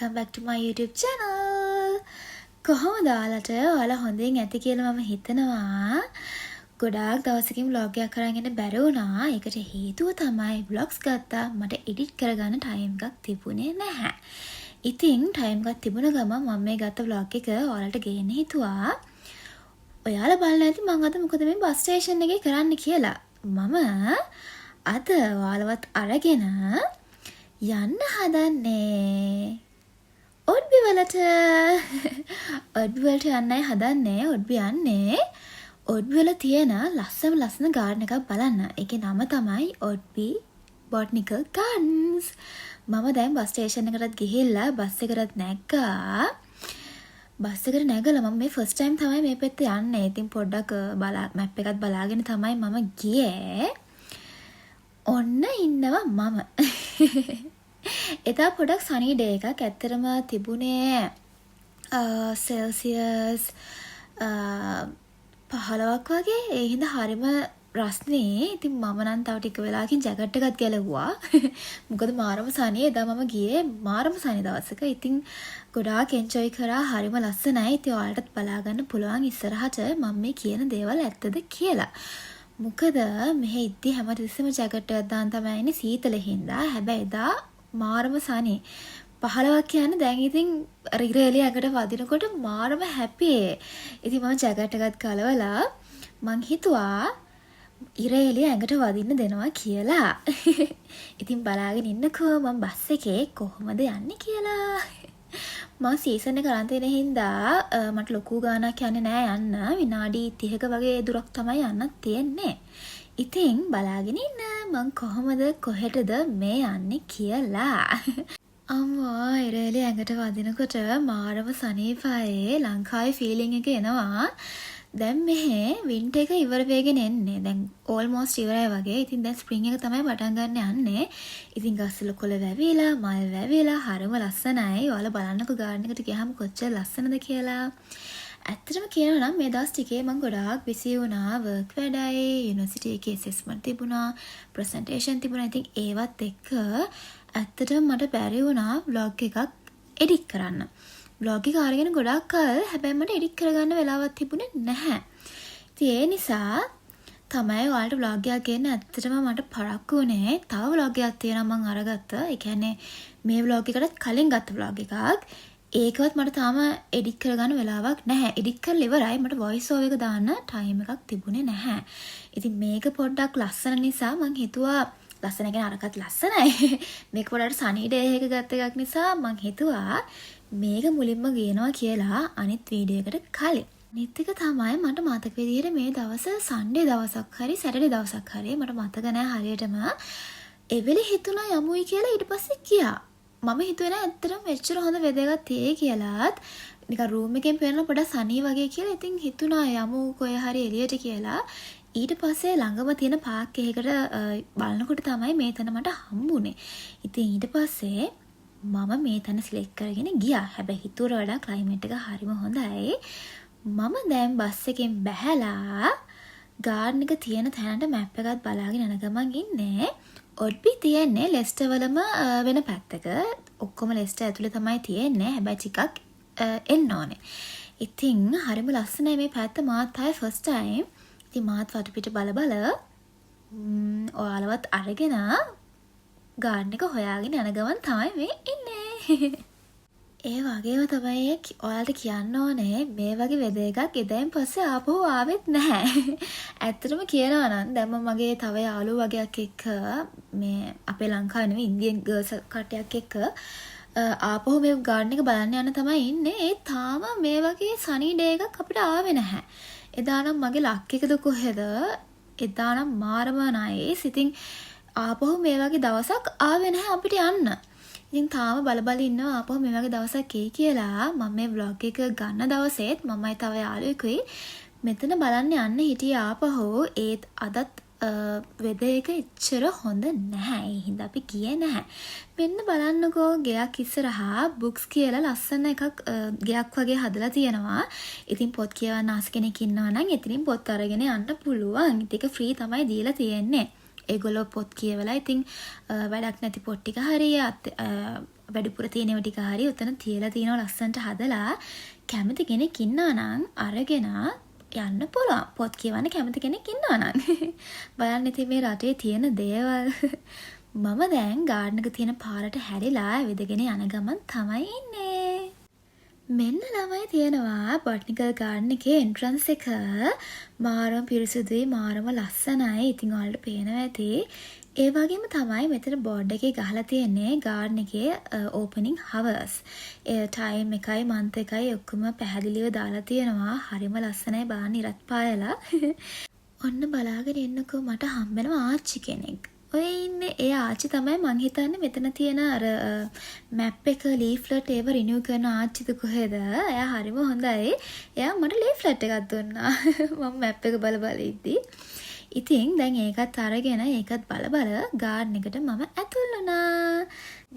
welcome back to my YouTube channel. කොහොමද ඔයාලට ඔයාලා හොඳින් ඇති කියලා මම හිතනවා. ගොඩාක් දවසකින් vlog එකක් කරන් ඉන්න බැරි වුණා. ඒකට හේතුව තමයි vlogs ගත්තා මට edit කරගන්න time එකක් තිබුණේ නැහැ. ඉතින් time එකක් තිබුණ ගමන් මම මේ ගත්ත vlog එක ඔයාලට ගේන්න හිතුවා. ඔයාලා බලන්න ඇති මම අද මොකද මේ bus station එකේ කරන්න කියලා. මම අද ඔයාලවත් අරගෙන යන්න හදන්නේ ඔඩ්බි වලට. ඔඩ්බි වලට යන්නයි හදන්නේ. ඔඩ්බි යන්නේ ඔඩ්බි වල තියෙන ලස්සන ගාඩන් එකක් බලන්න. ඒකේ නම තමයි ඔඩ්බි බොටනිකල් ගාඩන්ස්. මම දැන් බස් ස්ටේෂන් එකටත් ගිහිල්ලා බස් එකකට නැග්ගා. බස් එකට නැගලා මම මේ ෆස්ට් ටයිම් තමයි මේ පැත්තේ යන්නේ. ඉතින් පොඩ්ඩක් මැප් එකත් බලාගෙන තමයි මම ගියේ. ඔන්න ඉන්නවා මම. එදා පොඩක් සනී ඩේ එකක්. ඇත්තටම තිබුණේ සෙල්සියස් 15ක් වගේ. ඒ හින්දා හරිම රස්නේ. ඉතින් මම නම් තව ටික වෙලාවකින් ජැකට් එකත් ගැලවුවා. මොකද මාරම සනිය. එදා මම ගියේ මාරම සනි දවසක. ඉතින් ගොඩාක් එන්ජොයි කරා. හරිම ලස්සනයි. ඉතින් ඔයාලටත් බලා ගන්න පුළුවන් ඉස්සරහට මම මේ කියන දේවල් ඇත්තද කියලා. මොකද මෙහෙ ඉද්දි හැමතිස්සෙම ජැකට් එකක් දාන් තමයි ඉන්නේ සීතල හින්දා. හැබැයි එදා මාරම සනි 15ක් කියන්නේ දැන් ඉතින් රිරේලිය ඇඟට වදිනකොට මාරම හැපි. ඉතින් මම ජැකට් එකත් කලවලා මං හිතුවා ඉරේලිය ඇඟට වදින්න දෙනවා කියලා. ඉතින් බලාගෙන ඉන්නකෝ මම බස් එකේ කොහොමද යන්නේ කියලා. මම සීසන් එක අරන් තියෙන හින්දා මට ලොකු ගාණක් යන්නේ නෑ යන්න. විනාඩි 30ක වගේ දුරක් තමයි යන්නත් තියෙන්නේ. ඉතින් බලාගෙන ඉන්න මං කොහොමද කොහෙටද මේ යන්නේ කියලා. අම්මා ඉරේලිය ඇඟට වදිනකොට මාරම සනීපයි. ලංකාවේ ෆීලිං එක එනවා. දැන් මෙහෙ වින්ටර් එක ඉවර වෙගෙන එන්නේ. දැන් ඕල්මෝස්ට් ඉවරයි වගේ. ඉතින් දැන් ස්ප්‍රින්ග් එක තමයි පටන් ගන්න යන්නේ. ඉතින් ගස්වල කොළ වැවිලා, මල් වැවිලා හරිම ලස්සනයි. ඔයාලා බලන්නකෝ ගාඩන් එකට ගියාම කොච්චර ලස්සනද කියලා. ඇත්තටම කියනවා නම් මේ දවස් ටිකේ මම ගොඩාක් බිසි වුණා. වර්ක් වැඩයි, යුනිවර්සිටි එකේ ඇසෙස්මන්ට් තිබුණා, ප්‍රසන්ටේෂන් තිබුණා. ඉතින් ඒවත් එක්ක ඇත්තටම මට බැරි වුණා vlog එකක් එඩිට් කරන්න. vlog එක අරගෙන ගොඩාක් කල් හැබැයි මට එඩිට් කරගන්න වෙලාවක් තිබුණේ නැහැ. ඉතින් ඒ නිසා තමයි ඔයාලට vlog එකක් ගන්න ඇත්තටම මට පරක්කු වුණේ. තව vlog එකක් තියෙනවා මම අරගත්තා. ඒ කියන්නේ මේ vlog එකකට කලින් ගත්ත vlog එකක්. ඒකවත් මට තාම එඩිට් කරගන්න වෙලාවක් නැහැ. එඩිට් කරලා ඉවරයි. මට වොයිස් ඕවර් එක දාන්න ටයිම් එකක් තිබුණේ නැහැ. ඉතින් මේක පොඩ්ඩක් ලස්සන නිසා මං හිතුවා ලස්සන කියන අරකට ලස්සනයි. මේක පොඩ්ඩක් සනී ඩේ එක ගත්ත එකක් නිසා මං හිතුවා මේක මුලින්ම ගේනවා කියලා අනිත් වීඩියෝ එකට කලින්. අනිත් එක තමයි මට මතක විදිහට මේ දවස සන්ඩේ දවසක් හරි සැටර්ඩේ දවසක් හරි මට මතක නැහැ හරියටම. එවෙලේ හිතුණා යමුයි කියලා ඊට පස්සේ ගියා. මම හිතුවේ නෑ ඇත්තටම මෙච්චර හොඳ වෙදර් එකක් තියෙයි කියලාත්. නිකන් රූම් එකෙන් පේන පොඩක් සනී වගේ කියලා. ඉතින් හිතුණා යමු කොහේ හරි එළියට කියලා. ඊට පස්සේ ළඟම තියෙන පාක් එකකට බලනකොට තමයි මේ තැන මට හම්බුනේ. ඉතින් ඊට පස්සේ මම මේ තැන සිලෙක්ට් කරගෙන ගියා. හැබැයි හිතුවට වඩා ක්ලයිමේට් එක හරිම හොඳයි. මම දැන් බස් එකෙන් බැහැලා ගාඩන් එක තියෙන තැනට මැප් එකත් බලාගෙන යන ගමන් ඉන්නේ. ඔඩ්බි තියෙන්නේ ලෙස්ටර් වලම වෙන පැත්තක. ඔක්කොම ලෙස්ටර් ඇතුලේ තමයි තියෙන්නේ. හැබැයි ටිකක් එන්න ඕනේ. ඉතින් හරිම ලස්සනයි මේ පැත්ත. මාත් ආයේ ෆස්ට් ටයිම්. ඉතින් මාත් වටපිට බල ඔයාලවත් අරගෙන ගාඩන් එක හොයාගෙන යන ගමන් තමයි මේ ඉන්නේ. ඒ වගේම තමයි ඔයාලට කියන්න ඕනේ මේ වගේ වෙදර් එකක් එදායින් පස්සේ ආපහු ආවෙත් නැහැ. ඇත්තටම කියනවා නම් දැන් මම මගේ තව යාළුවෝ වගේක් එක්ක මේ අපේ ලංකාවේ නෙවෙයි ඉන්දියන් ගර්ල්ස් කට්ටියක් එක්ක ආපහු මේ ගාඩන් එක බලන්න යන තමයි ඉන්නේ. ඒ තාම මේ වගේ සනී ඩේ එකක් අපිට ආවේ නැහැ. එදා නම් මගේ ලක් එකද කොහෙද? එදා නම් මාරම නයිස්. ඉතින් ආපහු මේ වගේ දවසක් ආවේ නැහැ අපිට යන්න. ඉතින් තාම බල ඉන්නවා ආපහු මේ වගේ දවසක් එයි කියලා. මම මේ vlog එක ගන්න දවසේත් මමයි තව යාළුවෙකුයි මෙතන බලන්න යන්න හිටියේ ආපහු. ඒත් අදත් වෙදර් එක එච්චර හොඳ නැහැ. ඒ හින්දා අපි ගියේ නැහැ. මෙන්න බලන්නකෝ ගෙයක් ඉස්සරහා බුක්ස් කියලා ලස්සන එකක් ගෙයක් වගේ හදලා තියෙනවා. ඉතින් පොත් කියවන්න ආස කෙනෙක් ඉන්නවා නම් එතනින් පොත් අරගෙන යන්න පුළුවන්. ඒක ෆ්‍රී තමයි දීලා තියෙන්නේ. ඒගොල්ලෝ පොත් කියවලා ඉතින් වැඩක් නැති පොත් ටික හරි වැඩිපුර තියෙනව ටික හරි උතන තියලා තියෙනවා ලස්සනට හදලා කැමති කෙනෙක් ඉන්නවා නම් අරගෙන යන්න පුළුවන්. පොත් කියවන්න කැමති කෙනෙක් ඉන්නවා නම්. බලන්න ඉතින් මේ රටේ තියෙන දේවල්. මම දැන් ගාඩන් එක තියෙන පාරට හැරිලා ඇවිදගෙන යන ගමන් තමයි ඉන්නේ. මෙන්න ළමයි තියෙනවා බොටනිකල් ගාඩන් එකේ එන්ට්‍රන්ස් එක. මාරම පිරිසිදුයි, මාරම ලස්සනයි. ඉතින් ඔයාලට පේනවා ඇති. ඒ වගේම තමයි මෙතන බෝඩ් එකේ ගහලා තියෙන්නේ ගාඩන් එකේ ඕපනින් හවර්ස්. ඒ ටයිම් එකයි මන්ත් එකයි ඔක්කොම පැහැදිලිව දාලා තියෙනවා. හරිම ලස්සනයි බලන්න ඉරත් පායලා. ඔන්න බලාගෙන ඉන්නකෝ මට හම්බෙනවා ආච්චි කෙනෙක්. ඔය ඉන්නේ ඒ ආච්චි තමයි මං හිතන්නේ මෙතන තියෙන අර මැප් එක ලීෆ්ලට් ඒව රිනිව් කරන ආච්චිද කොහෙද? එයා හරිම හොඳයි. එයා මට ලීෆ්ලට් එකක් දුන්නා. මම මැප් එක බල බල ඉද්දි. ඉතින් දැන් ඒකත් අරගෙන ඒකත් බල බල ගාඩන් එකට මම ඇතුල් වුණා.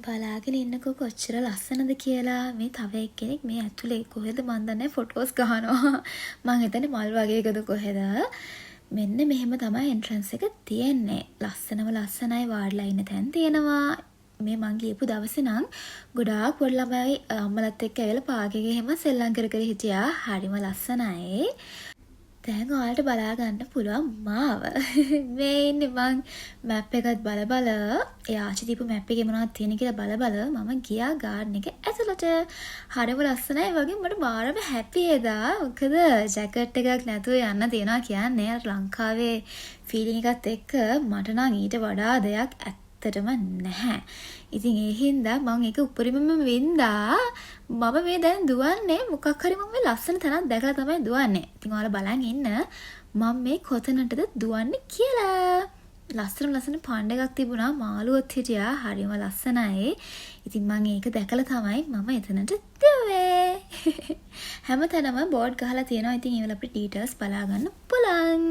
බලාගෙන ඉන්නකෝ කොච්චර ලස්සනද කියලා. මේ තව එක්කෙනෙක් මේ ඇතුලේ කොහෙද මන් දන්නේ ෆොටෝස් ගහනවා. මං හිතන්නේ මල් වගේකද කොහෙද? මෙන්න මෙහෙම තමයි එන්ට්‍රන්ස් එක තියෙන්නේ. ලස්සනම ලස්සනයි වාඩිලා ඉන්න තැන් තියෙනවා. මේ මං ගියපු දවසේ නම් ගොඩාක් පොඩි ළමයි අම්මලත් එක්ක ඇවිල්ලා පාර්ක් එකේ හැම සෙල්ලම් කර කර හිටියා. හරිම ලස්සනයි. දැන් ඔයාලට බලා ගන්න පුළුවන් මාව. මේ ඉන්නේ මං මැප් එකත් බල බල ඒ ආච්චි දීපු මැප් එකේ මොනවද තියෙන කියලා බල බල මම ගියා ගාඩන් එක ඇතුළට. හරිම ලස්සනයි වගේ මට මාරම හැපි එදා. මොකද ජැකට් එකක් නැතුව යන්න තියනවා කියන්නේ අර ලංකාවේ ෆීලිං එකත් එක්ක මට නම් ඊට වඩා දෙයක් ඇත්තටම නැහැ. ඉතින් ඒ හින්දා මම ඒක උපරිමම වින්දා. මම මේ දැන් දුවන්නේ මොකක් හරි මම මේ ලස්සන තැනක් දැකලා තමයි දුවන්නේ. ඉතින් ඔයාලා බලන් ඉන්න මම මේ කොතනටද දුවන්නේ කියලා. ලස්සන පාණ්ඩ එකක් තිබුණා, මාළුවොත් හිටියා. හරිම ලස්සනයි. ඉතින් මම ඒක දැකලා තමයි මම එතනට දුවේ. හැමතැනම බෝඩ් ගහලා තියෙනවා. ඉතින් ඒවල අපිට ඩීටේල්ස් බලා ගන්න පුළුවන්.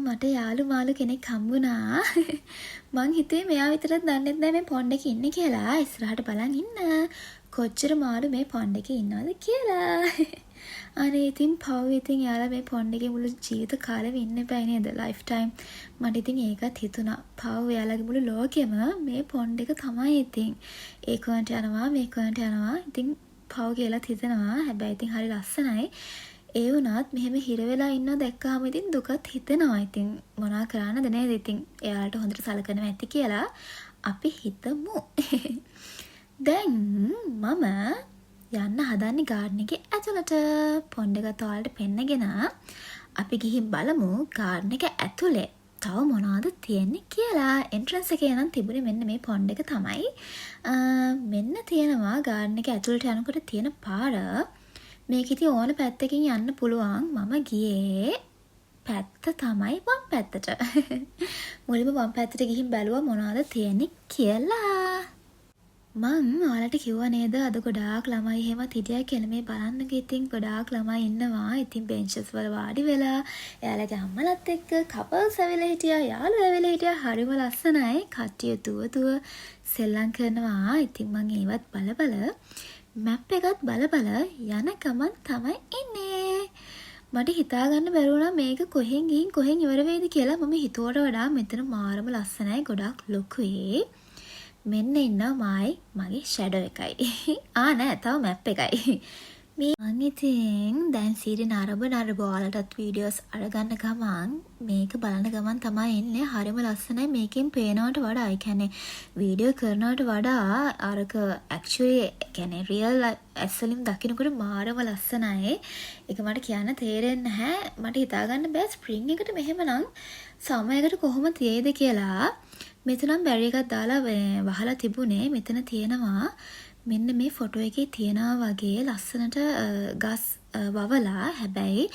මට යාළු මාළු කෙනෙක් හම්බුණා. මං හිතුවේ මෙයා විතරක් දන්නෙත් නෑ මේ පොන්ඩ් එකේ ඉන්නේ කියලා. ඉස්සරහට බලන් ඉන්න. කොච්චර මාළු මේ පොන්ඩ් එකේ ඉන්නවද කියලා. අනේ ඉතින් පව් ඉතින් යාළුවා මේ පොන්ඩ් එකේ මුළු ජීවිත කාලෙම ඉන්න බෑ නේද? Life time. මට ඉතින් ඒකත් හිතුණා. පව් යාළුවාගේ මුළු ලෝකෙම මේ පොන්ඩ් එක තමයි ඉතින්. ඒ කොන්ට යනවා මේ කොන්ට යනවා. ඉතින් පව් කියලාත් හිතනවා. හැබැයි ඉතින් හරි ලස්සනයි. ඒ වුණත් මෙහෙම හිර වෙලා ඉන්නව දැක්කම ඉතින් දුකත් හිතෙනවා. ඉතින් මොනවා කරන්නද නේද? ඉතින් එයාලට හොඳට සලකනවා ඇති කියලා අපි හිතමු. දැන් මම යන්න හදන්නේ ගාඩන් එකේ ඇතුළට. පොන්ඩ් එකත් ඔයාලට පෙන්නගෙන අපි ගිහින් බලමු ගාඩන් එක ඇතුලේ තව මොනවද තියෙන්නේ කියලා. එන්ට්‍රන්ස් එකේ නම් තිබුණේ මෙන්න මේ පොන්ඩ් එක තමයි. මෙන්න තියෙනවා ගාඩන් එක ඇතුළට යනකොට තියෙන පාර. මේක ඉතින් ඕන පැත්තකින් යන්න පුළුවන්. මම ගියේ පැත්ත තමයි වම් පැත්තට. මුලින්ම වම් පැත්තට ගිහින් බැලුවා මොනවද තියෙන්නේ කියලා. මං ඔයාලට කිව්වා නේද අද ගොඩාක් ළමයි එහෙම හිටියා කියලා. මේ බලන්නකෝ ඉතින් ගොඩාක් ළමයි ඉන්නවා. ඉතින් බෙන්චස් වල වාඩි වෙලා එයාලගේ අම්මලත් එක්ක කපල්ස් ඇවිල්ලා හිටියා, යාළුවෝ ඇවිල්ලා හිටියා. හරිම ලස්සනයි. කට්ටිය දුව සෙල්ලම් කරනවා. ඉතින් මං ඒවත් බල මැප් එකත් බල යන ගමන් තමයි ඉන්නේ. මට හිතා ගන්න බැරි වුණා මේක කොහෙන් ගිහින් කොහෙන් ඉවර වෙයිද කියලා. මම හිතුවට වඩා මෙතන මාරම ලස්සනයි, ගොඩක් ලොකුයි. මෙන්න ඉන්නවා මගේ ෂැඩෝ එකයි. නෑ තව මැප් එකයි. මං ඉතින් දැන් සීරි නරඹ ඔයාලටත් වීඩියෝස් අරගන්න ගමන් මේක බලන ගමන් තමයි එන්නේ. හරිම ලස්සනයි. මේකෙන් පේනවට වඩා ඒ කියන්නේ වීඩියෝ කරනවට වඩා අරක ඇක්චුලි කියන්නේ රියල් ඇස්වලින් දකින්නකොට මාරම ලස්සනයි. ඒක මට කියන්න තේරෙන්නේ නැහැ. මට හිතාගන්න බෑ ස්ප්‍රින්ග් එකට මෙහෙමනම් සමයකට කොහොම තියෙයිද කියලා. මෙතනම් බැරි එකක් දාලා වහලා තිබුණේ. මෙතන තියෙනවා මෙන්න මේ ෆොටෝ එකේ තියෙනවා වගේ ලස්සනට ගස් වවලා හැබැයි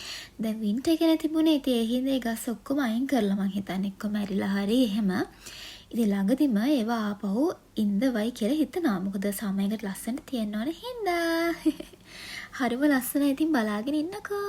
දැන් වින්ටර් එකනේ තිබුණේ. ඉතින් ඒ හින්දා ඒ ගස් ඔක්කොම අයින් කරලා මං හිතන්නේ එක්කම ඇරිලා හරි එහෙම. ඉතින් ළඟදිම ඒවා ආපහු ඉඳවයි කියලා හිතනවා. මොකද සමයකට ලස්සනට තියෙනවනේ හින්දා. හරිම ලස්සනයි. ඉතින් බලාගෙන ඉන්නකෝ.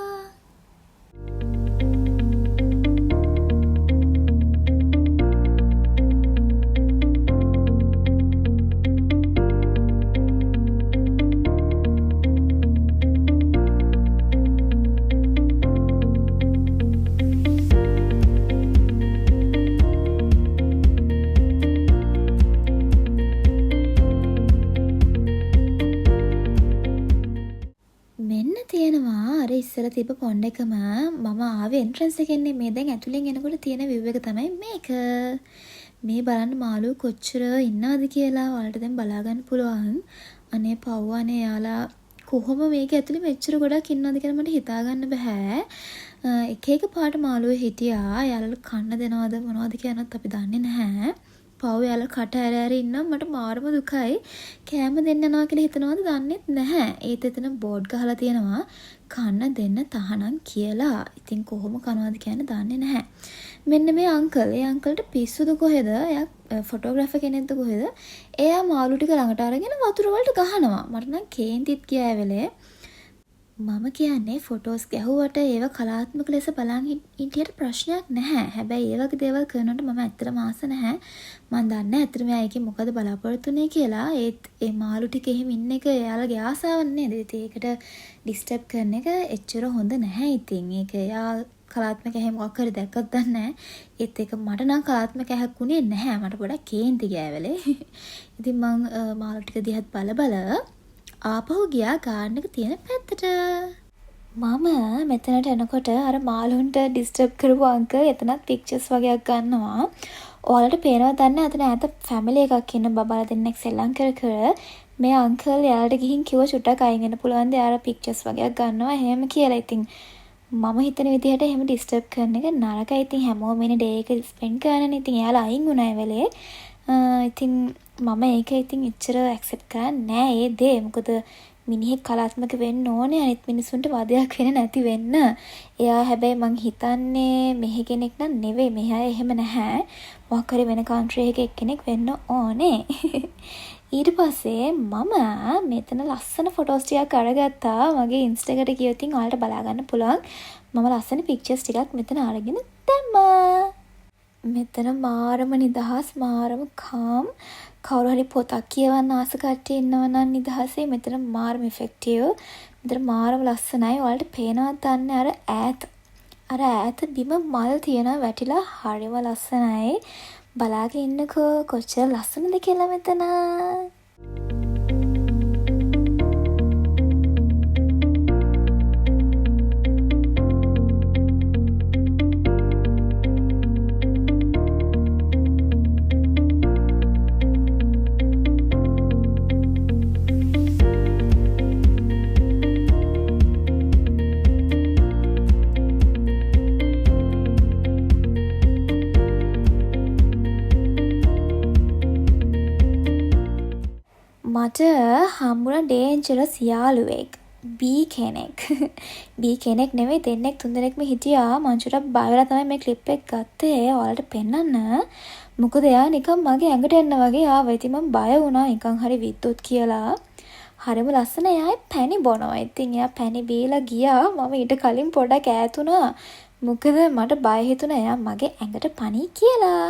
ඉස්සර තිබ්බ පොන්ඩ් එකම මම ආවේ එන්ට්‍රන්ස් එකෙන්නේ. මේ දැන් ඇතුලෙන් එනකොට තියෙන view එක තමයි මේක. මේ බලන්න මාළුවෝ කොච්චර ඉන්නවද කියලා ඔයාලට දැන් බලා ගන්න පුළුවන්. අනේ පව්වනේ යාලා කොහොම මේක ඇතුලේ මෙච්චර ගොඩක් ඉන්නවද කියලා මට හිතා ගන්න බෑ. එක එක පාට මාළුවෝ හිටියා. යාළුවෝ කන්න දෙනවද මොනවද කියනවත් අපි දන්නේ නැහැ. පව් යාළුවෝ කට ඇර ඇර ඉන්නම් මට මාරම දුකයි. කෑම දෙන්න යනවා කියලා හිතනවද දන්නෙත් නැහැ. ඒත් එතන බෝඩ් ගහලා තියෙනවා කන්න දෙන්න තහනම් කියලා. ඉතින් කොහොම කනවද කියන්නේ දන්නේ නැහැ. මෙන්න මේ අංකල්. ඒ අංකල්ට පිස්සුද කොහෙද? එයා ෆොටෝග්‍රැෆර් කෙනෙක්ද කොහෙද? එයා මාළු ටික ළඟට අරගෙන වතුර වලට ගහනවා. මට නම් කේන්තිත් ගියා වෙලේ. මම කියන්නේ ෆොටෝස් ගැහුවට ඒව කලාත්මක ලෙස බලන් හිටියට ප්‍රශ්නයක් නැහැ. හැබැයි ඒ වගේ දේවල් කරනකොට මම ඇත්තටම ආස නැහැ. මම දන්නේ නැහැ ඇත්තටම එයා එකෙන් මොකද බලාපොරොත්තු වෙන්නේ කියලා. ඒත් ඒ මාළු ටික එහෙම ඉන්න එක එයාලගේ ආසාවක් නේද? ඒකට ඩිස්ටර්බ් කරන එක එච්චර හොඳ නැහැ. ඉතින් ඒක එයා කලාත්මක ඇහැ මොකක් හරි දැක්කත් දන්නේ නැහැ. ඒත් ඒක මට නම් කලාත්මක ඇහැක් උනේ නැහැ. මට පොඩක් කේන්ති ගියා වෙලේ. ඉතින් මම මාළු ටික දිහත් බල ආපහු ගියා ගාර්ඩන් එක තියෙන පැත්තට. මම මෙතනට එනකොට අර මාළුන්ට ඩිස්ටර්බ් කරපු අංකල් එතනත් පික්චර්ස් වගේක් ගන්නවා. ඔයාලට පේනවද දන්නේ අතන ඈත ෆැමිලි එකක් ඉන්න බබාලා දෙන්නෙක් සෙල්ලම් කර මේ අංකල් යාළට ගිහින් කිව්ව චුට්ටක් අයින් වෙන්න පුළුවන්ද යාළුවා පික්චර්ස් වගේක් ගන්නවා එහෙම කියලා. ඉතින් මම හිතන විදිහට එහෙම ඩිස්ටර්බ් කරන එක නරකයි. ඉතින් හැමෝම ඉන්නේ ඩේ එක ස්පෙන්ඩ් කරනනේ. ඉතින් යාළුවා අයින් වුණා ඒ වෙලේ. ඉතින් මම ඒක ඉතින් එච්චර ඇක්සෙප්ට් කරන්නේ නෑ ඒ දේ. මොකද මිනිහෙක් කලාත්මක වෙන්න ඕනේ අනිත් මිනිස්සුන්ට වදයක් වෙන්නේ නැති වෙන්න. එයා හැබැයි මං හිතන්නේ මෙහෙ කෙනෙක් නම් නෙවෙයි. මෙහා එහෙම නැහැ. මොකක් හරි වෙන කන්ට්‍රි එකක එක්කෙනෙක් වෙන්න ඕනේ. ඊට පස්සේ මම මෙතන ලස්සන ෆොටෝස් ටිකක් අරගත්තා. මගේ ඉන්ස්ටා එකට ගියොත් ඉතින් ඔයාලට බලා ගන්න පුළුවන්. මම ලස්සන පික්චර්ස් ටිකක් මෙතන අරගෙන දැම්මා. මෙතන මාරම නිදහස් මාරම කාම්. කවුරු හරි පොතක් කියවන්න ආස කට්ටිය ඉන්නව නම් නිදහසේ මෙතන මාරම ඉෆෙක්ටිව්. මෙතන මාරම ලස්සනයි. ඔයාලට පේනවද දන්නේ අර ඈත බිම මල් තියෙනවා වැටිලා හරිම ලස්සනයි. බලාගෙන ඉන්නකෝ කොච්චර ලස්සනද කියලා මෙතන. මට හම්බුණ ඩේන්ජරස් යාළුවෙක් බී කෙනෙක්. බී කෙනෙක් නෙවෙයි දෙන්නෙක් තුන්දෙනෙක්ම හිටියා. මං චුට්ටක් බය වෙලා තමයි මේ ක්ලිප් එක ගත්තේ ඔයාලට පෙන්නන්න. මොකද එයා නිකන් මගේ ඇඟට එන්න වගේ ආවා. ඉතින් මම බය වුණා නිකන් හරි විද්දුත් කියලා. හරිම ලස්සන එයා පැණි බොනවා. ඉතින් එයා පැණි බීලා ගියා. මම ඊට කලින් පොඩක් ඈත් වුණා. මොකද මට බය හිතුණා එයා මගේ ඇඟට පණී කියලා.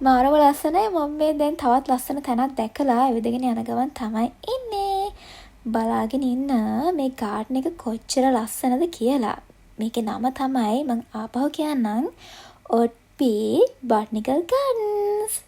මාරම ලස්සනයි. මම මේ දැන් තවත් ලස්සන තැනක් දැකලා ඇවිදගෙන යන ගමන් තමයි ඉන්නේ. බලාගෙන ඉන්න මේ ගාඩන් එක කොච්චර ලස්සනද කියලා. මේකේ නම තමයි මම ආපහු කියන්නම් ඔට්පි බොටනිකල් ගාඩන්ස්.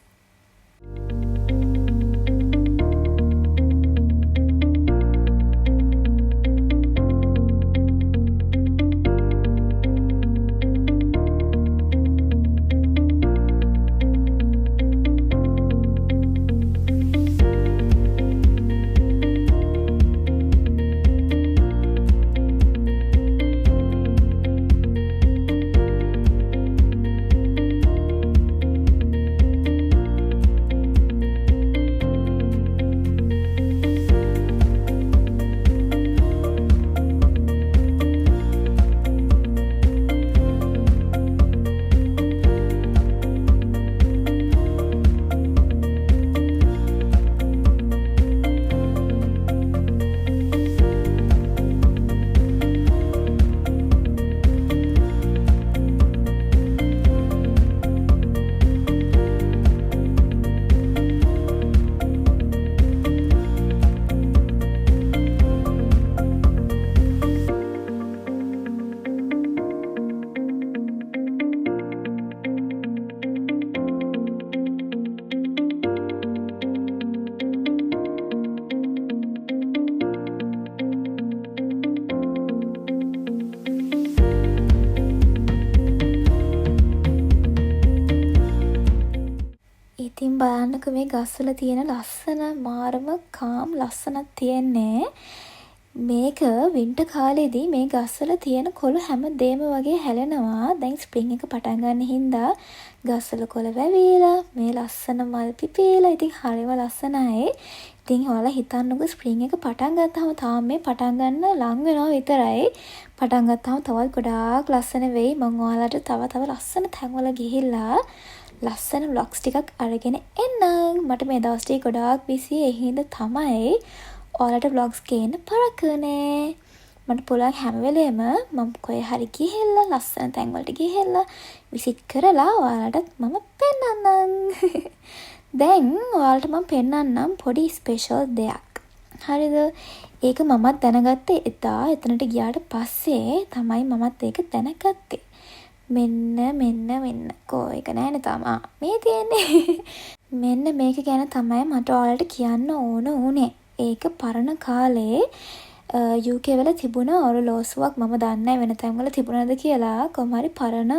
ගස්වල තියෙන ලස්සන මාරම කාම් ලස්සනක් තියෙන්නේ. මේක වින්ටර් කාලේදී මේ ගස්වල තියෙන කොළු හැමදේම වගේ හැලෙනවා. දැන් ස්ප්‍රින්ග් එක පටන් ගන්න හින්දා ගස්වල කොළ වැවිලා මේ ලස්සන මල් පිපිලා. ඉතින් හරිම ලස්සනයි. ඉතින් ඔයාලා හිතන්නකෝ ස්ප්‍රින්ග් එක පටන් ගත්තාම තාම මේ පටන් ගන්න ලං වෙනවා විතරයි. පටන් ගත්තාම තවත් ගොඩාක් ලස්සන වෙයි. මම ඔයාලට තව ලස්සන තැන්වල ගිහිල්ලා ලස්සන vlogs ටිකක් අරගෙන එන්නම්. මට මේ දවස් ටික ගොඩාක් busy. ඒ හින්දා තමයි ඔයාලට vlogs ගේන්න පරක්කනේ. මට පුළුවන් හැම වෙලේම මම කොහේ හරි ගිහිල්ලා ලස්සන තැන් වලට ගිහිල්ලා විසිට් කරලා ඔයාලට මම පෙන්නන්නම්. දැන් ඔයාලට මම පෙන්නන්නම් පොඩි ස්පෙෂල් දෙයක්. හරිද? ඒක මමත් දැනගත්තේ එදා එතනට ගියාට පස්සේ තමයි මමත් ඒක දැනගත්තේ. මෙන්න කෝ ඒක නෑනේ තාම. මේ තියෙන්නේ. මෙන්න මේක ගැන තමයි මට ඔයාලට කියන්න ඕන උනේ. ඒක පරණ කාලේ UK වල තිබුණ ඔරලෝසුවක්. මම දන්නේ වෙන තැන්වල තිබුණාද කියලා. කොහොම හරි පරණ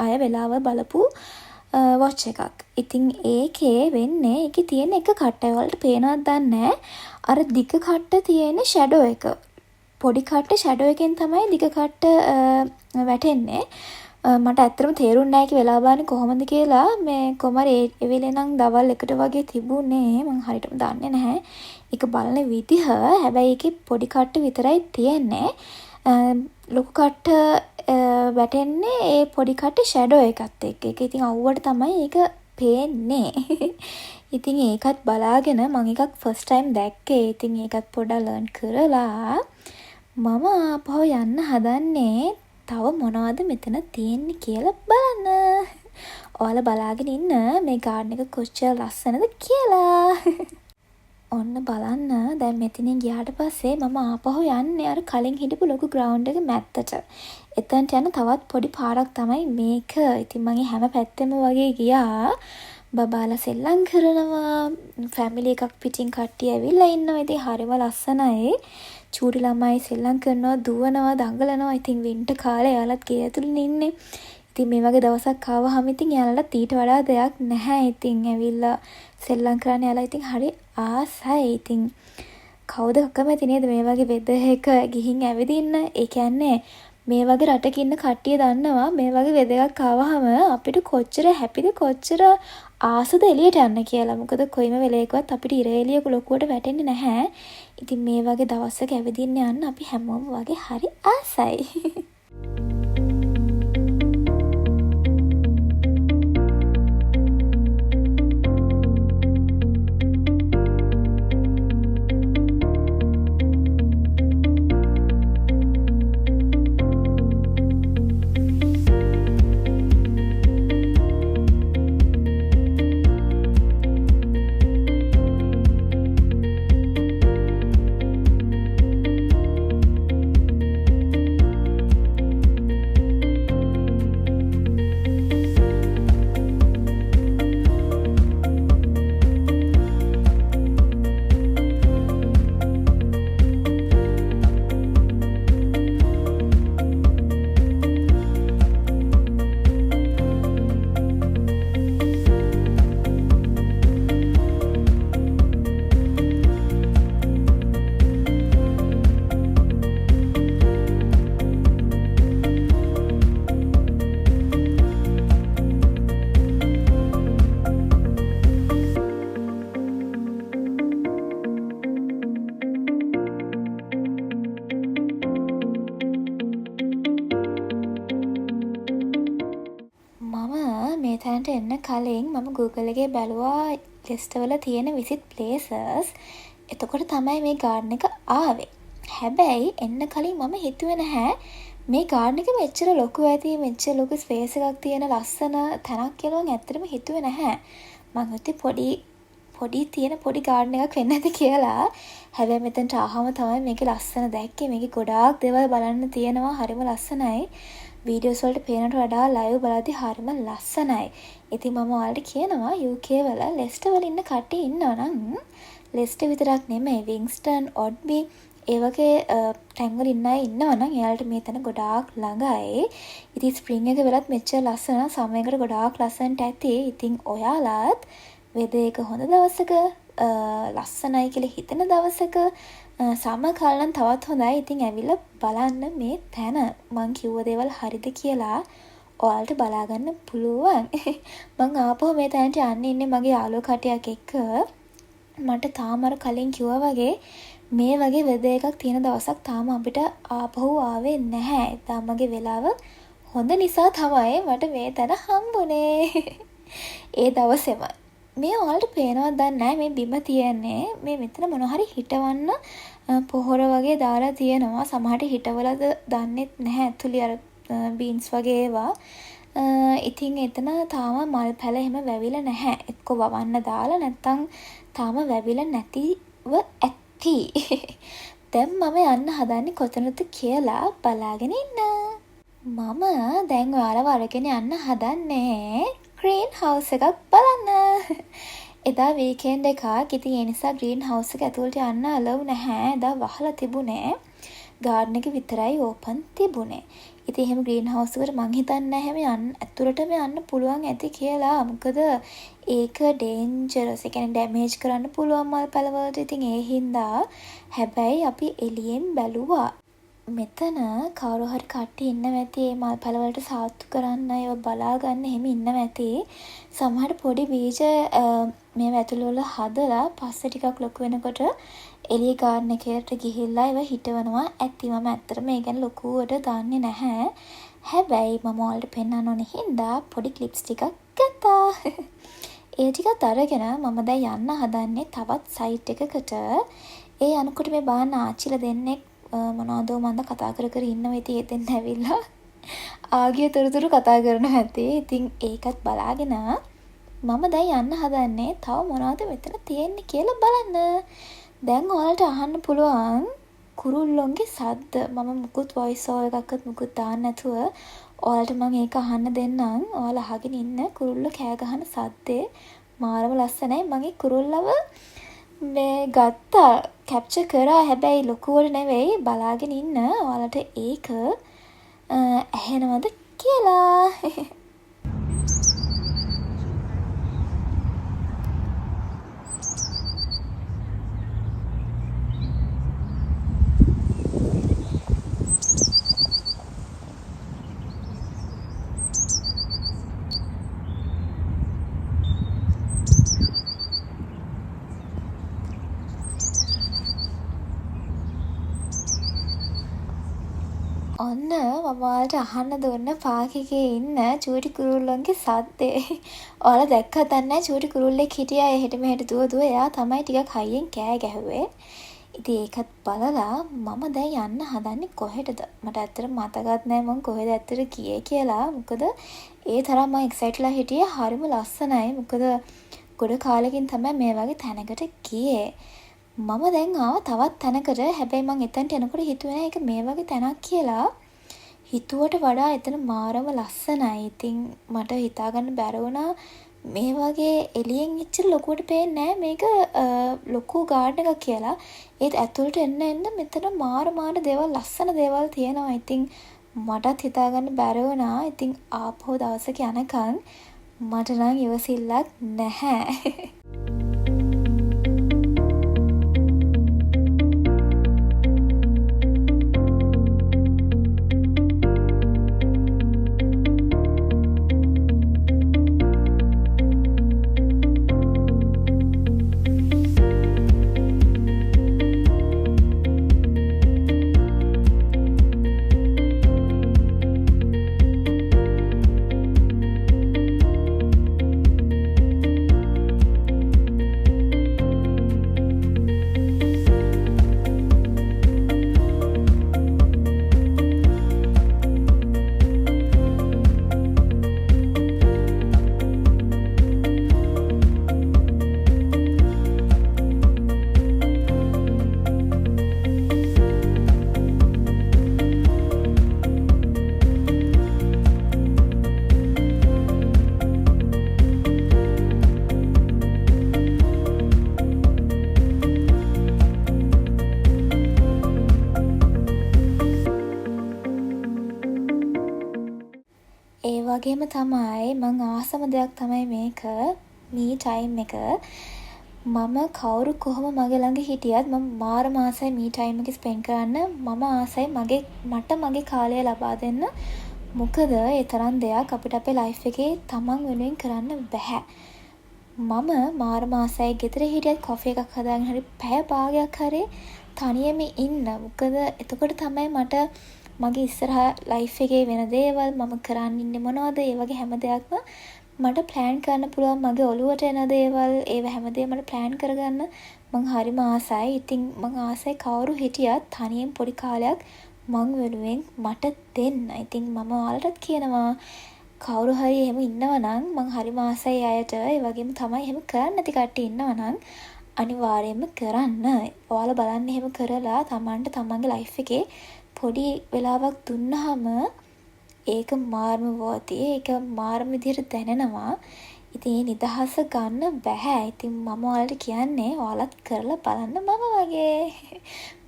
අය වෙලාව බලපු වොච් එකක්. ඉතින් ඒකේ වෙන්නේ ඒකේ තියෙන එක කට්ටය වලට පේනවද දන්නේ අර දිග කට්ට තියෙන ෂැඩෝ එක. පොඩි කට්ට ෂැඩෝ එකෙන් තමයි දිග කට්ට වැටෙන්නේ. මට ඇත්තටම තේරුන්නේ නැහැ ඒක වෙලා බලන්නේ කොහොමද කියලා. මේ කොහමද ඒ වෙලේ නම් දවල් එකට වගේ තිබුණේ. මම හරියටම දන්නේ නැහැ. ඒක බලන විදිහ. හැබැයි ඒකේ පොඩි කට්ට විතරයි තියෙන්නේ. ලොකු කට්ට වැටෙන්නේ ඒ පොඩි කට්ට ෂැඩෝ එකත් එක්ක. ඒක ඉතින් අවුවට තමයි ඒක පේන්නේ. ඉතින් ඒකත් බලාගෙන මම එකක් ෆස්ට් ටයිම් දැක්කේ. ඉතින් ඒකත් පොඩ්ඩක් ලර්න් කරලා මම ආපහු යන්න හදන්නේ. තව මොනවද මෙතන තියෙන්නේ කියලා බලන්න. ඔයාලා බලාගෙන ඉන්න මේ ගාඩන් එක කොච්චර ලස්සනද කියලා. ඔන්න බලන්න. දැන් මෙතනින් ගියාට පස්සේ මම ආපහු යන්නේ අර කලින් හිටපු ලොකු ග්‍රවුන්ඩ් එක මැත්තට. එතනට යන තවත් පොඩි පාරක් තමයි මේක. ඉතින් මගේ හැම පැත්තෙම වගේ ගියා. බබාලා සෙල්ලම් කරනවා. ෆැමිලි එකක් පිටින් කට්ටිය ඇවිල්ලා ඉන්නවා. ඉතින් හරිම ලස්සනයි. චූටි ළමයි සෙල්ලම් කරනවා, දුවනවා, දඟලනවා. ඉතින් වින්ටර් කාලේ යාළුවත් ගේ ඇතුළේ ඉන්නේ. ඉතින් මේ වගේ දවසක් ආවහම ඉතින් යාළුවන්ට ඊට වඩා දෙයක් නැහැ. ඉතින් ඇවිල්ලා සෙල්ලම් කරන්න යාළුවා ඉතින් හරි ආසයි. ඉතින් කවුද කැමති නේද මේ වගේ වෙදර් එක ගිහින් ඇවිදින්න? ඒ කියන්නේ මේ වගේ රටක ඉන්න කට්ටිය දන්නවා මේ වගේ වෙදර් එකක් ආවහම අපිට කොච්චර හැපිද කොච්චර ආසද එළියට යන්න කියලා. මොකද කොයිම වෙලේකවත් අපිට ඉර එළියක ලොකුවට වැටෙන්නේ නැහැ. ඉතින් මේ වගේ දවසක ඇවිදින්න යන්න අපි හැමෝම වගේ හරි ආසයි. තැනට එන්න කලින් මම Google එකේ බැලුවා ලිස්ට් වල තියෙන visit places. එතකොට තමයි මේ ගාඩන් එක ආවේ. හැබැයි එන්න කලින් මම හිතුවේ නැහැ මේ ගාඩන් එක මෙච්චර ලොකු ඇති, මෙච්චර ලොකු ස්පේස් එකක් තියෙන ලස්සන තැනක් කියලා මම ඇත්තටම හිතුවේ නැහැ. මම හිතුවේ පොඩි තියෙන පොඩි ගාඩන් එකක් වෙන්න ඇති කියලා. හැබැයි මෙතනට ආවම තමයි මේකේ ලස්සන දැක්කේ. මේකේ ගොඩාක් දේවල් බලන්න තියෙනවා. හරිම ලස්සනයි. වීඩියෝස් වලට පේනට වඩා ලයිව් බලද්දි හරිම ලස්සනයි. ඉතින් මම ඔයාලට කියනවා UK වල ලෙස්ටර් වල ඉන්න කට්ටිය ඉන්නවා නම් ලෙස්ටර් විතරක් නෙමෙයි වින්ස්ටන්, ඔඩ්බි ඒ වගේ තැන් වල ඉන්න අය ඉන්නවා නම් එයාලට මේ තැන ගොඩාක් ළඟයි. ඉතින් ස්ප්‍රින්ග් එක වෙලත් මෙච්චර ලස්සන සමයකට ගොඩාක් ලස්සනට ඇති. ඉතින් ඔයාලත් වෙදර් එක හොඳ දවසක ලස්සනයි කියලා හිතන දවසක සමර් කාලේ නම් තවත් හොඳයි. ඉතින් ඇවිල්ලා බලන්න මේ තැන මං කිව්ව දේවල් හරිද කියලා ඔයාලට බලා ගන්න පුළුවන්. මං ආපහු මේ තැනට යන්න ඉන්නේ මගේ යාළුවෝ කට්ටියක් එක්ක. මට තාම අර කලින් කිව්වා වගේ මේ වගේ වෙදර් එකක් තියෙන දවසක් තාම අපිට ආපහු ආවේ නැහැ. තාමගේ වෙලාව හොඳ නිසා තමයි මට මේ තැන හම්බුනේ. ඒ දවසේම මේ ඔයාලට පේනවද දන්නේ නැහැ මේ බිම තියන්නේ මේ මෙතන මොනවා හරි හිටවන්න පොහොර වගේ දාලා තියෙනවා. සමහරට හිටවලද දන්නෙත් නැහැ. ඇතුළේ අර බීන්ස් වගේ ඒවා. ඉතින් එතන තාම මල් පැල එහෙම වැවිලා නැහැ. එක්ක වවන්න දාලා නැත්තම් තාම වැවිලා නැතිව ඇති. දැන් මම යන්න හදන්නේ කොතනද කියලා බලාගෙන ඉන්න. මම දැන් ඔයාලව අරගෙන යන්න හදන්නේ ග්‍රීන් හවුස් එකක් බලන්න. එදා වීකෙන්ඩ් එකක්. ඉතින් ඒ නිසා ග්‍රීන් හවුස් එක ඇතුළට යන්න අලව් නැහැ. එදා වහලා තිබුණේ. ගාඩන් එක විතරයි ඕපන් තිබුණේ. ඉතින් එහෙම ග්‍රීන් හවුස් එකට මං හිතන්නේ නැහැ යන්න ඇතුළටම යන්න පුළුවන් ඇති කියලා. මොකද ඒක ඩේන්ජරස්. ඒ කියන්නේ ඩැමේජ් කරන්න පුළුවන් මල් පැලවලට. ඉතින් ඒ හින්දා හැබැයි අපි එළියෙන් බැලුවා. මෙතන කවුරු හරි කට්ටිය ඉන්නවා ඇති මේ මල් පැලවලට සාත්තු කරන්න ඒව බලා ගන්න එහෙම ඉන්නවා ඇති. සමහර පොඩි බීජ මේ වැතුළු වල හදලා පස්සේ ටිකක් ලොකු වෙනකොට එළිය ගාඩන් එකකට ගිහිල්ලා ඒව හිටවනවා ඇති. මම ඇත්තටම මේ ගැන ලොකුවට දන්නේ නැහැ. හැබැයි මම ඔයාලට පෙන්නන්න ඕනේ හින්දා පොඩි ක්ලිප්ස් ටිකක් ගත්තා. ඒ ටිකත් අරගෙන මම දැන් යන්න හදන්නේ තවත් සයිට් එකකට. ඒ යනකොට මේ බාන්න ආච්චිලා දෙන්නෙක් මොනවදෝ මන්ද කතා කර කර ඉන්නවා. ඉතින් එතෙන් ඇවිල්ලා ආගිය තොරතුරු කතා කරනවා ඇති. ඉතින් ඒකත් බලාගෙන මම දැන් යන්න හදන්නේ තව මොනවද මෙතන තියෙන්නේ කියලා බලන්න. දැන් ඔයාලට අහන්න පුළුවන් කුරුල්ලොන්ගේ සද්ද. මම මුකුත් වොයිස් ඕවර් එකක්වත් මුකුත් දාන්න නැතුව ඔයාලට මම ඒක අහන්න දෙන්නම්. ඔයාලා අහගෙන ඉන්න කුරුල්ල කෑ ගහන සද්දේ මාරම ලස්සනයි. මගේ කුරුල්ලව මේ ගත්තා කැප්චර් කරා. හැබැයි ලොකුවට නෙවෙයි. බලාගෙන ඉන්න ඔයාලට ඒක ඇහෙනවද කියලා. ඔන්න මම ඔයාලට අහන්න දුන්න පාක් එකේ ඉන්න චූටි කුරුල්ලන්ගේ සද්දේ. ඔයාලා දැක්කද නැහැ චූටි කුරුල්ලෙක් හිටියා එහෙට මෙහෙට දුව දුව. එයා තමයි ටිකක් හයියෙන් කෑ ගැහුවේ. ඉතින් ඒකත් බලලා මම දැන් යන්න හදන්නේ කොහෙටද? මට ඇත්තට මතකත් නැහැ මම කොහෙද ඇත්තට ගියේ කියලා. මොකද ඒ තරම් මම එක්සයිට්ලා හිටියේ. හරිම ලස්සනයි. මොකද ගොඩ කාලෙකින් තමයි මේ වගේ තැනකට ගියේ. මම දැන් ආවා තවත් තැනකට. හැබැයි මං එතනට එනකොට හිතුවේ නෑ ඒක මේ වගේ තැනක් කියලා. හිතුවට වඩා එතන මාරම ලස්සනයි. ඉතින් මට හිතාගන්න බැරි වුණා මේ වගේ එළියෙන් ඉච්චර ලොකුවට පේන්නේ නෑ මේක ලොකු ගාඩන් එකක් කියලා. ඒත් ඇතුළට එන්න මෙතන මාර දේවල් ලස්සන දේවල් තියෙනවා. ඉතින් මටත් හිතාගන්න බැරි වුණා. ඉතින් ආපහු දවසක යනකම් මට නම් ඉවසිල්ලක් නැහැ. වගේම තමයි මං ආසම දෙයක් තමයි මේක. මේ ටයිම් එක මම කවුරු කොහොම මගේ ළඟ හිටියත් මම මාරම ආසයි මේ ටයිම් එක ස්පෙන්ඩ් කරන්න. මම ආසයි මට මගේ කාලය ලබා දෙන්න. මොකද ඒ තරම් දෙයක් අපිට අපේ ලයිෆ් එකේ තමන් වෙනුවෙන් කරන්න බැහැ. මම මාරම ආසයි ගෙදර හිටියත් කොෆි එකක් හදාගෙන හරි පැය භාගයක් හරි තනියම ඉන්න. මොකද එතකොට තමයි මට මගේ ඉස්සරහා ලයිෆ් එකේ වෙන දේවල් මම කරන්න ඉන්නේ මොනවද ඒ වගේ හැම දෙයක්ම මට ප්ලෑන් කරන්න පුළුවන්. මගේ ඔළුවට එන දේවල් ඒව හැමදේම මට ප්ලෑන් කරගන්න මං හරිම ආසයි. ඉතින් මං ආසයි කවුරු හිටියත් තනියෙන් පොඩි කාලයක් මං වෙනුවෙන් මට දෙන්න. ඉතින් මම ඔයාලටත් කියනවා කවුරු හරි එහෙම ඉන්නවා නම් මං හරිම ආසයි අයට. ඒ වගේම තමයි එහෙම කරන්න නැති කට්ටිය ඉන්නවා නම් අනිවාර්යයෙන්ම කරන්න. ඔයාලා බලන්න එහෙම කරලා තමන්ට තමන්ගේ ලයිෆ් එකේ පොඩි වෙලාවක් දුන්නාම ඒක මාර්ම වෝති. ඒක මාර්ම විදිහට දැනෙනවා. ඉතින් මේ නිදහස ගන්න බෑ. ඉතින් මම ඔයාලට කියන්නේ ඔයාලත් කරලා බලන්න මම වගේ.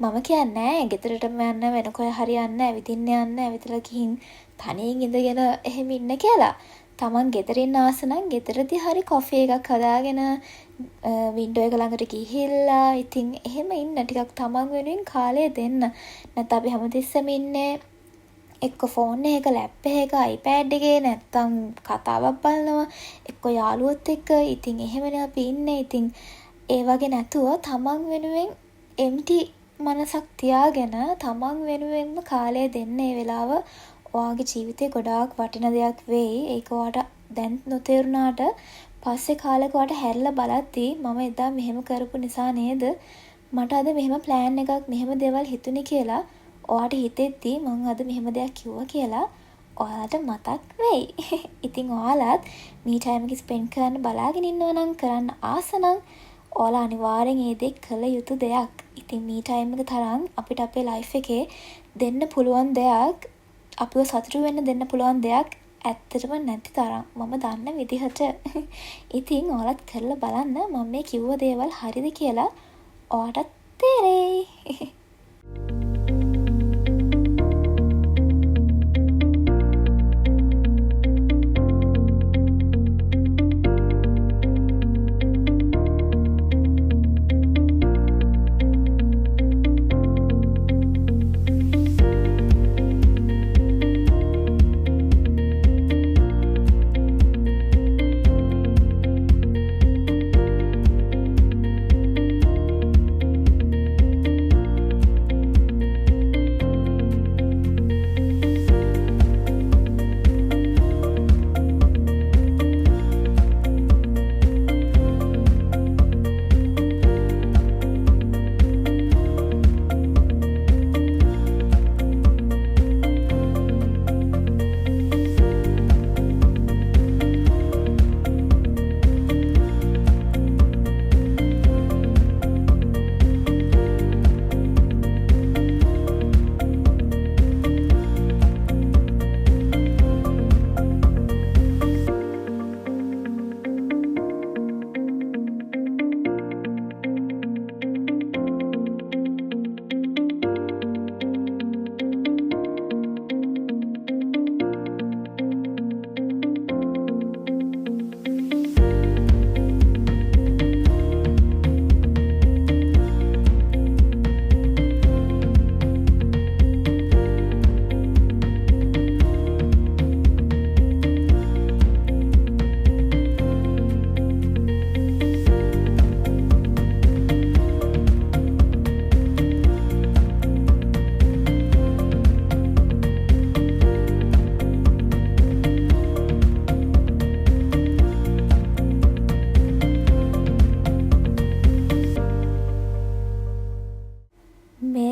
මම කියන්නේ ගෙදරටම යන්න වෙන කොහෙ හරි යන්න ඇවිදින්න යන්න ඇවිදලා ගිහින් තනියෙන් ඉඳගෙන එහෙම ඉන්න කියලා. තමන් ගෙදරින් ආස නම් ගෙදරදී හරි කොෆි එකක් හදාගෙන වින්ඩෝ එක ළඟට ගිහිල්ලා ඉතින් එහෙම ඉන්න ටිකක් තමන් වෙනුවෙන් කාලය දෙන්න. නැත්නම් අපි හැමතිස්සෙම ඉන්නේ එක්ක ෆෝන් එක ලැප් එක iPad එකේ නැත්තම් කතාවක් බලනවා එක්ක යාළුවොත් එක්ක. ඉතින් එහෙමනේ අපි ඉන්නේ. ඉතින් ඒ වගේ නැතුව තමන් වෙනුවෙන් empty මනසක් තියාගෙන තමන් වෙනුවෙන්ම කාලය දෙන්න. ඒ වෙලාව ඔයාගේ ජීවිතේ ගොඩාක් වටින දෙයක් වෙයි. ඒක ඔයාට දැන් නොතේරුණාට පස්සේ කාලෙක ඔයාට හැරිලා බලද්දී මම එදා මෙහෙම කරපු නිසා නේද මට අද මෙහෙම ප්ලෑන් එකක් මෙහෙම දේවල් හිතුනේ කියලා ඔයාට හිතෙද්දී මං අද මෙහෙම දෙයක් කිව්වා කියලා ඔයාලට මතක් වෙයි. ඉතින් ඔයාලත් මේ ටයිම් එක ස්පෙන්ඩ් කරන්න බලාගෙන ඉන්නවා නම් කරන්න ආස නම් ඔයාලා අනිවාර්යෙන් මේ දේ කළ යුතු දෙයක්. ඉතින් මේ ටයිම් එක තරම් අපිට අපේ ලයිෆ් එකේ දෙන්න පුළුවන් දෙයක් අපිව සතුටු වෙන්න දෙන්න පුළුවන් දෙයක් ඇත්තටම නැති තරම් මම දන්න විදිහට. ඉතින් ඔයාලත් කරලා බලන්න මම මේ කිව්ව දේවල් හරිද කියලා ඔයාටත් තේරෙයි.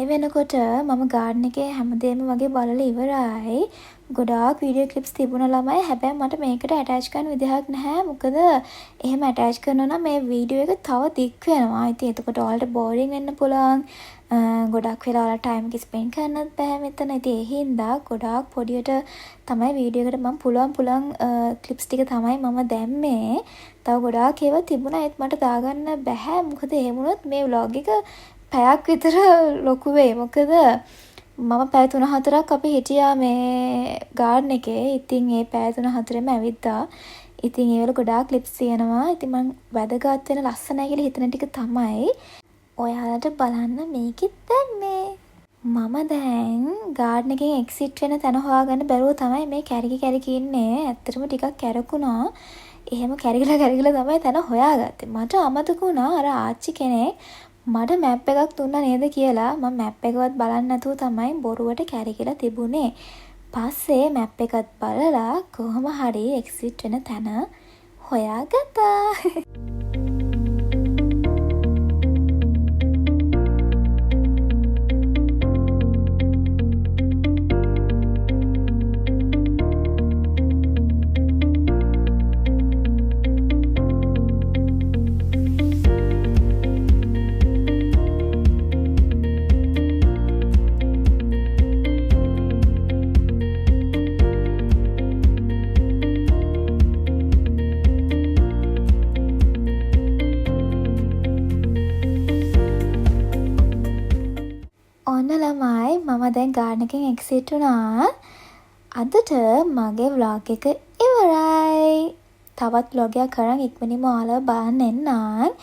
වෙනකොට මම ගාඩන් එකේ හැමදේම වගේ බලලා ඉවරයි. ගොඩාක් වීඩියෝ ක්ලිප්ස් තිබුණා ළමයි. හැබැයි මට මේකට ඇටච් කරන්න විදිහක් නැහැ. මොකද එහෙම ඇටච් කරනවා නම් මේ වීඩියෝ එක තව දික් වෙනවා. ඉතින් එතකොට ඔයාලට බෝරින් වෙන්න පුළුවන්. ගොඩක් වෙලා ඔයාලා ටයිම් එක ස්පෙන්ඩ් කරන්නත් බෑ මෙතන. ඉතින් ඒ හින්දා ගොඩාක් පොඩියට තමයි වීඩියෝ එකට මම පුළුවන් ක්ලිප්ස් ටික තමයි මම දැම්මේ. තව ගොඩාක් ඒවා තිබුණා. ඒත් මට දාගන්න බෑ. මොකද එහෙම වුණොත් මේ vlog එක පැයක් විතර ලොකු වෙයි. මොකද මම පැය 3-4ක් අපි හිටියා මේ ගාඩන් එකේ. ඉතින් ඒ පැය 3-4ෙම ඇවිද්දා. ඉතින් ඒවල ගොඩාක් ක්ලිප්ස් තියෙනවා. ඉතින් මම වැදගත් වෙන ලස්සනයි කියලා හිතන ටික තමයි ඔයාලට බලන්න මේකෙත් දැම්මේ. මම දැන් ගාඩන් එකෙන් එක්සිට් වෙන තැන හොයාගන්න බැරුව තමයි මේ කැරකි ඉන්නේ. ඇත්තටම ටිකක් කැරකුණා. එහෙම කැරකිලා තමයි තැන හොයාගත්තේ. මට අමතක වුණා අර ආච්චි කෙනෙක් මට මැප් එකක් දුන්නා නේද කියලා. මම මැප් එකවත් බලන්නේ නැතුව තමයි බොරුවට කැරකිලා තිබුණේ. පස්සේ මැප් එකත් බලලා කොහොම හරි එක්සිට් වෙන තැන හොයාගත්තා. ඔන්න ළමයි මම දැන් ගාඩන් එකෙන් එක්සිට් වුණා. අදට මගේ vlog එක ඉවරයි. තවත් vlog එකක් කරන් ඉක්මනින්ම ඔයාලව බලන්න එන්නම්.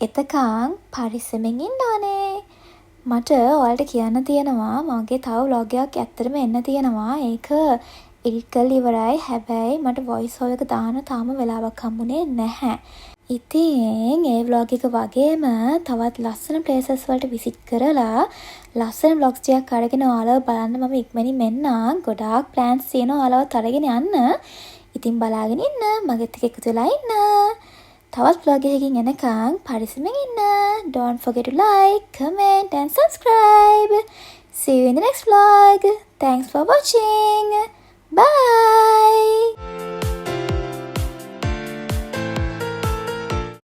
එතකන් පරිස්සමෙන් ඉන්න ඕනේ. මට ඔයාලට කියන්න තියෙනවා මගේ තව vlog එකක් ඇත්තටම එන්න තියෙනවා. ඒක එඩිට් කරලා ඉවරයි. හැබැයි මට voice over එක දාන්න තාම වෙලාවක් හම්බුනේ නැහැ. ඉතින් ඒ vlog එක වගේම තවත් ලස්සන places වලට visit කරලා ලස්සන vlogs ටිකක් අරගෙන ඔයාලව බලන්න මම ඉක්මනින් මෙන්නම්. ගොඩාක් plans තියෙනවා ඔයාලවත් අරගෙන යන්න. ඉතින් බලාගෙන ඉන්න. මගෙත් එක්ක එකතු වෙලා ඉන්න. තවත් vlog එකකින් එනකන් පරිස්සමෙන් ඉන්න. Don't forget to like, comment and subscribe. See you in the next vlog. Thanks for watching. Bye.